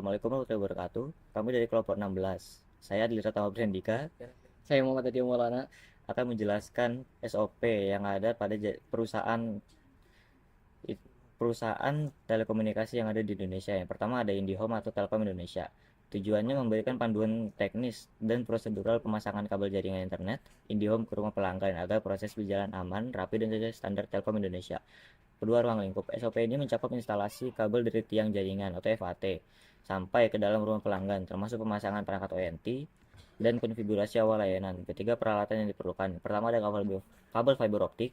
Assalamualaikum warahmatullahi wabarakatuh. Kami dari kelompok 16. Saya Adli Ratama Brandika Saya Muhammad Adi Maulana. akan menjelaskan SOP yang ada pada perusahaan perusahaan telekomunikasi yang ada di Indonesia. Yang pertama ada IndiHome atau Telkom Indonesia. Tujuannya memberikan panduan teknis dan prosedural pemasangan kabel jaringan internet IndiHome ke rumah pelanggan agar proses berjalan aman, rapi, dan sesuai standar Telkom Indonesia. Kedua, ruang lingkup. SOP ini mencakup instalasi kabel dari tiang jaringan atau FAT sampai ke dalam rumah pelanggan, termasuk pemasangan perangkat ONT dan konfigurasi awal layanan. Ketiga, peralatan yang diperlukan. Pertama ada kabel fiber optik,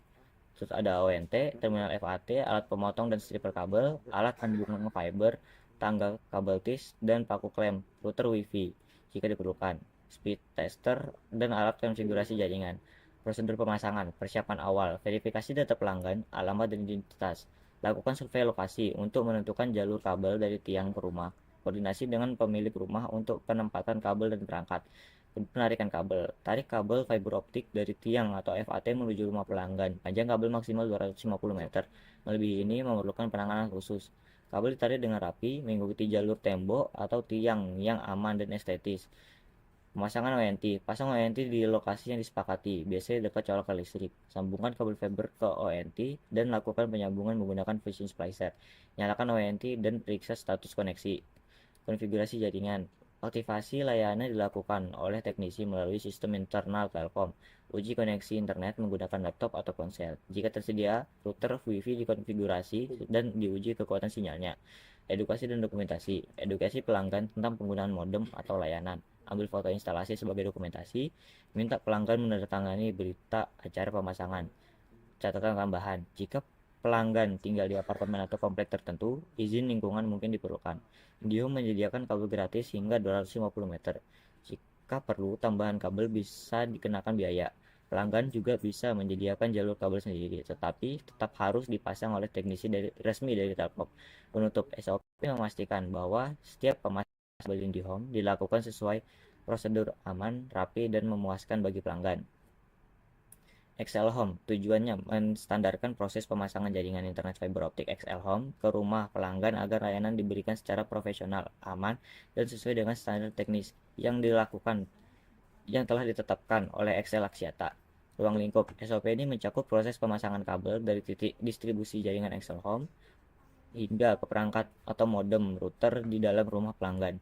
terus ada ONT, terminal FAT, alat pemotong dan stripper kabel, alat sambungan fiber, tangga kabel TIS, dan paku klem, router WiFi jika diperlukan, speed tester, dan alat konfigurasi jaringan. Prosedur pemasangan, persiapan awal, verifikasi data pelanggan, alamat dan identitas. Lakukan survei lokasi untuk menentukan jalur kabel dari tiang ke rumah. Koordinasi dengan pemilik rumah untuk penempatan kabel dan perangkat. Penarikan kabel. Tarik kabel fiber optik dari tiang atau FAT menuju rumah pelanggan. Panjang kabel maksimal 250 meter. Melebihi ini memerlukan penanganan khusus. Kabel ditarik dengan rapi, mengikuti jalur tembok atau tiang yang aman dan estetis. Pemasangan ONT. Pasang ONT di lokasi yang disepakati, biasanya dekat colokan listrik. Sambungkan kabel fiber ke ONT dan lakukan penyambungan menggunakan fusion splicer. Nyalakan ONT dan periksa status koneksi. Konfigurasi jaringan. Aktivasi layanan dilakukan oleh teknisi melalui sistem internal Telkom. Uji koneksi internet menggunakan laptop atau ponsel. Jika tersedia, router WiFi dikonfigurasi dan diuji kekuatan sinyalnya. Edukasi dan dokumentasi. Edukasi pelanggan tentang penggunaan modem atau layanan. Ambil foto instalasi sebagai dokumentasi. Minta pelanggan menandatangani berita acara pemasangan. Catatan tambahan, jika pelanggan tinggal di apartemen atau komplek tertentu, izin lingkungan mungkin diperlukan. IndiHome menyediakan kabel gratis hingga 250 meter. Jika perlu, tambahan kabel bisa dikenakan biaya. Pelanggan juga bisa menyediakan jalur kabel sendiri, tetapi tetap harus dipasang oleh teknisi resmi dari Telkom. Penutup, SOP memastikan bahwa setiap pemasangan kabel IndiHome dilakukan sesuai prosedur aman, rapi, dan memuaskan bagi pelanggan. XL Home tujuannya menstandarkan proses pemasangan jaringan internet fiber optik XL Home ke rumah pelanggan agar layanan diberikan secara profesional, aman, dan sesuai dengan standar teknis yang telah ditetapkan oleh XL Axiata. Ruang lingkup SOP ini mencakup proses pemasangan kabel dari titik distribusi jaringan XL Home hingga ke perangkat atau modem router di dalam rumah pelanggan.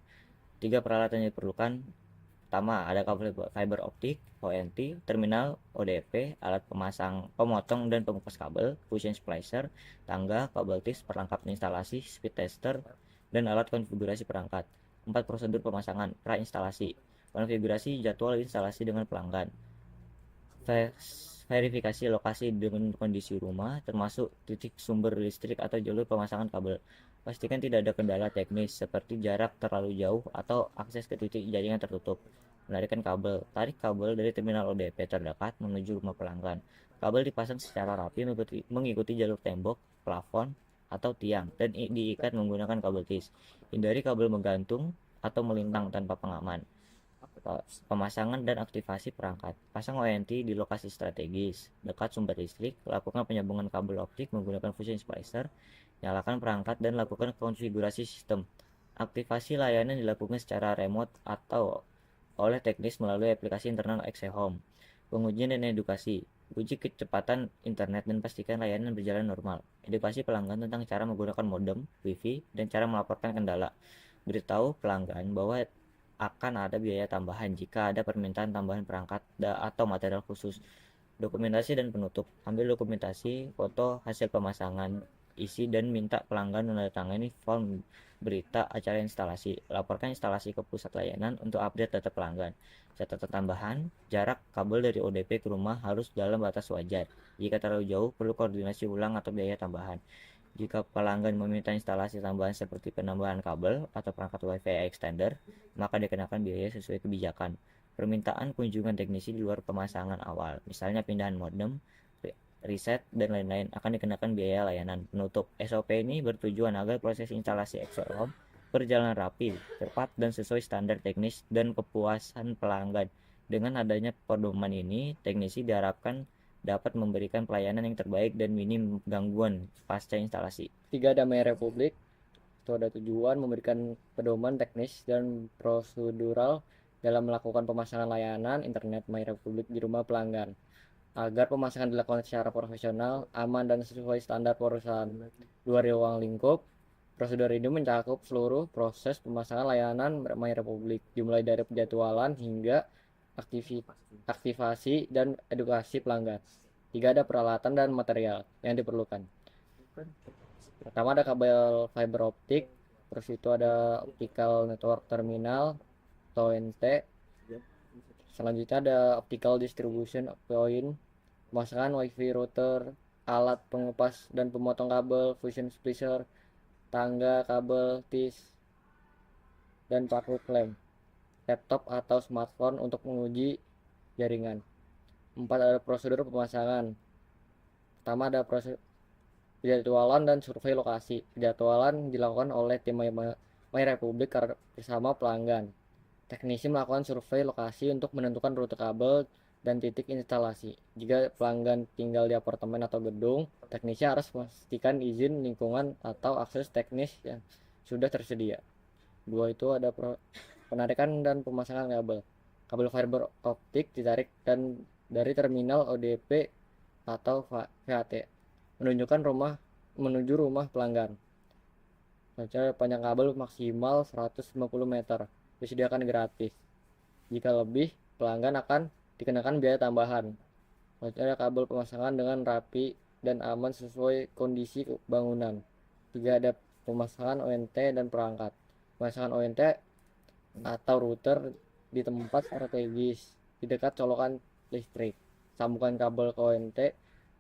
Tiga peralatan yang diperlukan. Pertama, ada kabel fiber optik, ONT, terminal ODP, alat pemotong dan pengupas kabel, fusion splicer, tangga, kabel TIS, perangkat instalasi, speed tester, dan alat konfigurasi perangkat. 4. Prosedur pemasangan, pra-instalasi, konfigurasi jadwal instalasi dengan pelanggan, verifikasi lokasi dengan kondisi rumah, termasuk titik sumber listrik atau jalur pemasangan kabel. Pastikan tidak ada kendala teknis seperti jarak terlalu jauh atau akses ke titik jaringan tertutup. Menarikan kabel. Tarik kabel dari terminal ODP terdekat menuju rumah pelanggan. Kabel dipasang secara rapi mengikuti jalur tembok, plafon, atau tiang dan diikat menggunakan kabel TIS. Hindari kabel menggantung atau melintang tanpa pengaman. Pemasangan dan aktivasi perangkat. Pasang ONT di lokasi strategis, dekat sumber listrik, lakukan penyambungan kabel optik menggunakan fusion splicer, nyalakan perangkat dan lakukan konfigurasi sistem. Aktivasi layanan dilakukan secara remote atau oleh teknis melalui aplikasi internal XE Home. Pengujian dan edukasi. Uji kecepatan internet dan pastikan layanan berjalan normal. Edukasi pelanggan tentang cara menggunakan modem, WiFi, dan cara melaporkan kendala. Beritahu pelanggan bahwa akan ada biaya tambahan jika ada permintaan tambahan perangkat atau material khusus. Dokumentasi dan penutup. Ambil dokumentasi, foto hasil pemasangan, isi dan minta pelanggan menandatangani form berita acara instalasi. Laporkan instalasi ke pusat layanan untuk update data pelanggan. Catatan tambahan, jarak kabel dari ODP ke rumah harus dalam batas wajar. Jika terlalu jauh, perlu koordinasi ulang atau biaya tambahan. Jika pelanggan meminta instalasi tambahan seperti penambahan kabel atau perangkat WiFi extender, maka dikenakan biaya sesuai kebijakan. Permintaan kunjungan teknisi di luar pemasangan awal, misalnya pindahan modem, riset, dan lain-lain, akan dikenakan biaya layanan. Penutup, SOP ini bertujuan agar proses instalasi XLHOM berjalan rapi, cepat, dan sesuai standar teknis dan kepuasan pelanggan. Dengan adanya pedoman ini, teknisi diharapkan dapat memberikan pelayanan yang terbaik dan minim gangguan pasca instalasi. 3. Damai Republik. Itu ada tujuan memberikan pedoman teknis dan prosedural dalam melakukan pemasangan layanan internet MyRepublik di rumah pelanggan agar pemasangan dilakukan secara profesional, aman, dan sesuai standar perusahaan. 2 ruang lingkup. Prosedur ini mencakup seluruh proses pemasangan layanan MyRepublik, dimulai dari penjadwalan hingga aktivasi dan edukasi pelanggan. 3. Ada peralatan dan material yang diperlukan. Pertama ada kabel fiber optik, terus itu ada optical network terminal atau ONT. Selanjutnya ada optical distribution point, pemasangan wifi router, alat pengupas dan pemotong kabel, fusion splicer, tangga kabel TIS, dan paku klem, laptop atau smartphone untuk menguji jaringan. 4. Ada prosedur pemasangan. Pertama ada proses penjadwalan dan survei lokasi. Penjadwalan dilakukan oleh tim MyRepublik bersama pelanggan. Teknisi melakukan survei lokasi untuk menentukan rute kabel dan titik instalasi. Jika pelanggan tinggal di apartemen atau gedung, teknisi harus memastikan izin lingkungan atau akses teknis yang sudah tersedia. 2. Itu ada penarikan dan pemasangan kabel. Kabel fiber optik ditarik dan dari terminal ODP atau VAT menuju rumah pelanggan. Secara panjang kabel maksimal 150 meter, disediakan gratis. Jika lebih, pelanggan akan dikenakan biaya tambahan. Secara kabel pemasangan dengan rapi dan aman sesuai kondisi bangunan. 3. Ada pemasangan ONT dan perangkat. Pemasangan ONT atau router di tempat strategis di dekat colokan listrik. Sambungkan kabel ke ONT,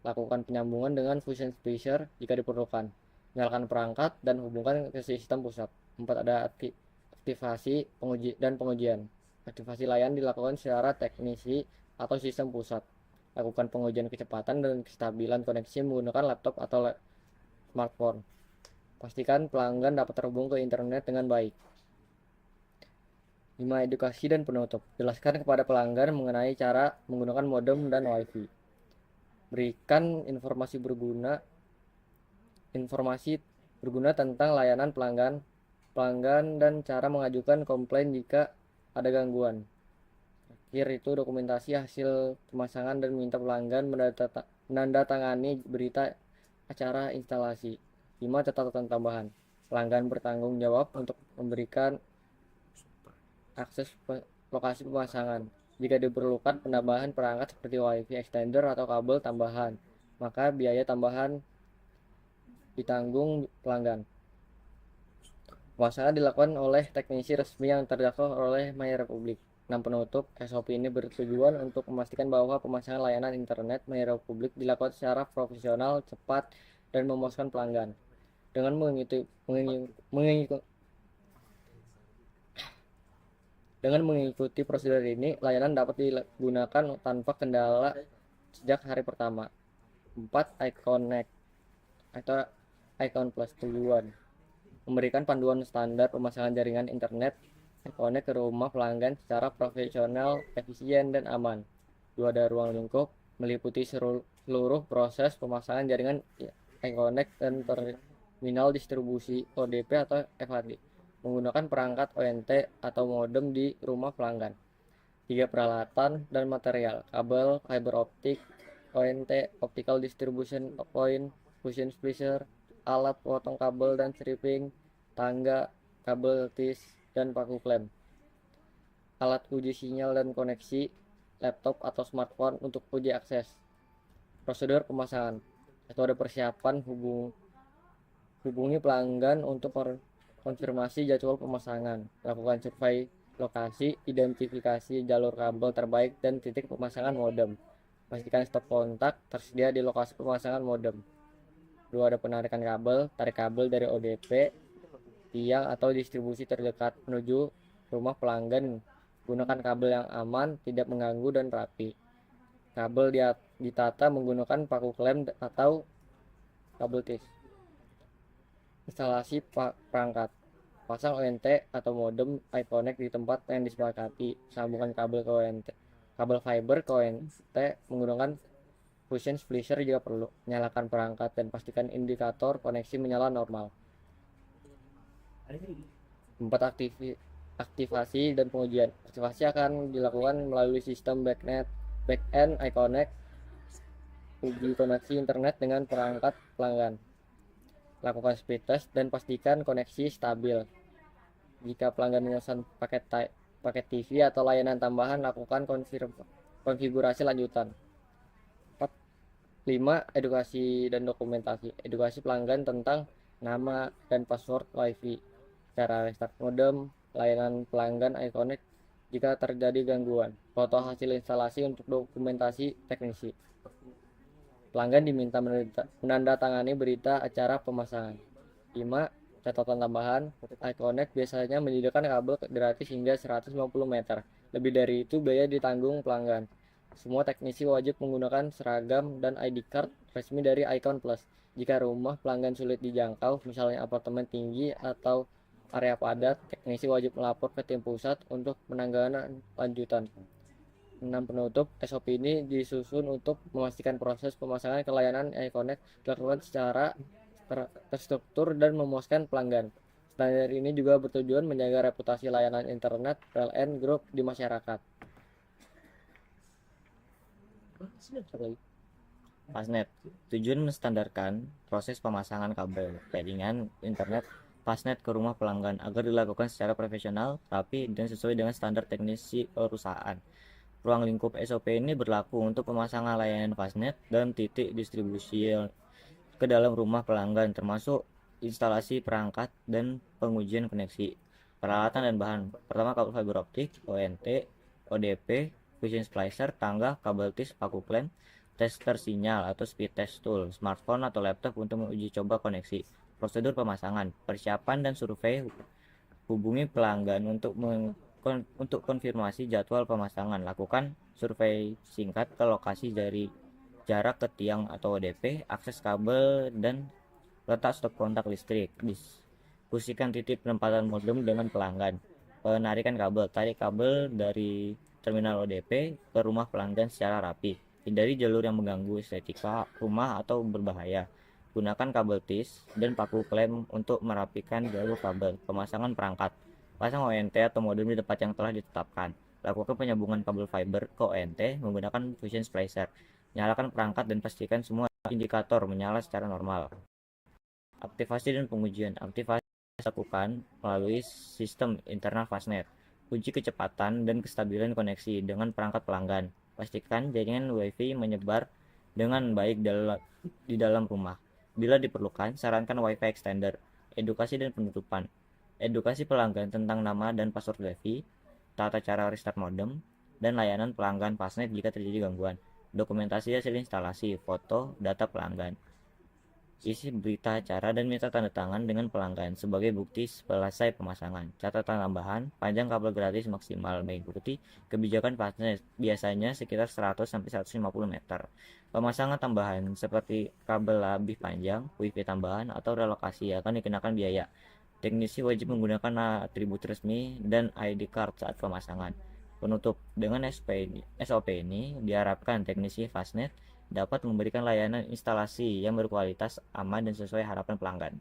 lakukan penyambungan dengan fusion splicer jika diperlukan. Nyalakan perangkat dan hubungkan ke sistem pusat. 4. Ada aktivasi pengujian. Aktivasi layanan dilakukan secara teknisi atau sistem pusat. Lakukan pengujian kecepatan dan kestabilan koneksi menggunakan laptop atau smartphone. Pastikan pelanggan dapat terhubung ke internet dengan baik. 5. Edukasi dan penutup. Jelaskan kepada pelanggan mengenai cara menggunakan modem dan wifi. Berikan informasi berguna tentang layanan pelanggan dan cara mengajukan komplain jika ada gangguan. Terakhir itu dokumentasi hasil pemasangan dan minta pelanggan menandatangani berita acara instalasi. 5. Catatan tambahan. Pelanggan bertanggung jawab untuk memberikan akses lokasi pemasangan. Jika diperlukan penambahan perangkat seperti wifi extender atau kabel tambahan, maka biaya tambahan ditanggung pelanggan. Pemasangan dilakukan oleh teknisi resmi yang terdaftar oleh MyRepublik. 6. Penutup. SOP ini bertujuan untuk memastikan bahwa pemasangan layanan internet MyRepublik dilakukan secara profesional, cepat, dan memuaskan pelanggan. Dengan mengikuti prosedur ini, layanan dapat digunakan tanpa kendala sejak hari pertama. 4. iConnect atau Icon Plus. Tujuan memberikan panduan standar pemasangan jaringan internet iConnect ke rumah pelanggan secara profesional, efisien, dan aman. 2. Ada ruang lingkup meliputi seluruh proses pemasangan jaringan iConnect dan terminal distribusi ODP atau FAD menggunakan perangkat ONT atau modem di rumah pelanggan. 3. Peralatan dan material. Kabel fiber optik, ONT, optical distribution point, fusion splicer, alat potong kabel dan stripping, tangga, kabel TIS, dan paku klem. Alat uji sinyal dan koneksi, laptop atau smartphone untuk uji akses. Prosedur pemasangan. Itu ada persiapan hubungi pelanggan untuk konfirmasi jadwal pemasangan. Lakukan survei lokasi, identifikasi jalur kabel terbaik dan titik pemasangan modem. Pastikan stop kontak tersedia di lokasi pemasangan modem. 2. Ada penarikan kabel. Tarik kabel dari ODP, tiang atau distribusi terdekat menuju rumah pelanggan. Gunakan kabel yang aman, tidak mengganggu, dan rapi. Kabel ditata menggunakan paku klem atau kabel TIS. Instalasi perangkat. Pasang ONT atau modem iConnect di tempat yang disepakati. Sambungkan kabel ke ONT. Kabel fiber ke ONT menggunakan fusion splicer jika perlu. Nyalakan perangkat dan pastikan indikator koneksi menyala normal. 4. Aktivasi dan pengujian. Aktivasi akan dilakukan melalui sistem backend iConnect, uji koneksi internet dengan perangkat pelanggan. Lakukan speed test dan pastikan koneksi stabil. Jika pelanggan memesan paket TV atau layanan tambahan, lakukan konfigurasi lanjutan. 5. Edukasi dan dokumentasi. Edukasi pelanggan tentang nama dan password WiFi, cara restart modem, layanan pelanggan iConnect jika terjadi gangguan, foto hasil instalasi untuk dokumentasi teknisi. Pelanggan diminta menandatangani berita acara pemasangan. 5. Catatan tambahan, iConnect biasanya menyediakan kabel gratis hingga 150 meter. Lebih dari itu biaya ditanggung pelanggan. Semua teknisi wajib menggunakan seragam dan ID card resmi dari Icon Plus. Jika rumah pelanggan sulit dijangkau, misalnya apartemen tinggi atau area padat, teknisi wajib melapor ke tim pusat untuk penanganan lanjutan. 6. Penutup. SOP ini disusun untuk memastikan proses pemasangan ke layanan iConnect dilakukan secara terstruktur dan memuaskan pelanggan. Standar ini juga bertujuan menjaga reputasi layanan internet PLN Group di masyarakat. Fastnet. Tujuan menstandarkan proses pemasangan kabel jaringan internet Fastnet ke rumah pelanggan agar dilakukan secara profesional, rapi, dan sesuai dengan standar teknisi perusahaan. Ruang lingkup SOP ini berlaku untuk pemasangan layanan Fastnet dan titik distribusi ke dalam rumah pelanggan, termasuk instalasi perangkat dan pengujian koneksi. Peralatan dan bahan. Pertama, kabel fiber optik, ONT, ODP, fusion splicer, tangga, kabel tis, paku klem, tester sinyal atau speed test tool, smartphone atau laptop untuk menguji coba koneksi. Prosedur pemasangan, persiapan dan survei. Hubungi pelanggan untuk konfirmasi jadwal pemasangan. Lakukan survei singkat ke lokasi dari jarak ke tiang atau ODP, akses kabel, dan letak stop kontak listrik. Diskusikan titik penempatan modem dengan pelanggan. Penarikan kabel. Tarik kabel dari terminal ODP ke rumah pelanggan secara rapi. Hindari jalur yang mengganggu estetika rumah atau berbahaya. Gunakan kabel tis dan paku klem untuk merapikan jalur kabel. Pemasangan perangkat. Pasang ONT atau modem di tempat yang telah ditetapkan. Lakukan penyambungan kabel fiber ke ONT menggunakan fusion splicer. Nyalakan perangkat dan pastikan semua indikator menyala secara normal. Aktivasi dan pengujian. Aktivasi dilakukan melalui sistem internal Fastnet. Uji kecepatan dan kestabilan koneksi dengan perangkat pelanggan. Pastikan jaringan WiFi menyebar dengan baik di dalam rumah. Bila diperlukan, sarankan WiFi extender. Edukasi dan penutupan. Edukasi pelanggan tentang nama dan password WiFi, tata cara restart modem, dan layanan pelanggan Fastnet jika terjadi gangguan. Dokumentasi hasil instalasi, foto, data pelanggan. Isi berita acara dan minta tanda tangan dengan pelanggan sebagai bukti selesai pemasangan. Catatan tambahan, panjang kabel gratis maksimal mengikuti kebijakan Fastnet, biasanya sekitar 100-150 meter. Pemasangan tambahan seperti kabel lebih panjang, WiFi tambahan, atau relokasi akan dikenakan biaya. Teknisi wajib menggunakan atribut resmi dan ID card saat pemasangan. Penutup. Dengan SOP ini diharapkan teknisi Fastnet dapat memberikan layanan instalasi yang berkualitas, aman, dan sesuai harapan pelanggan.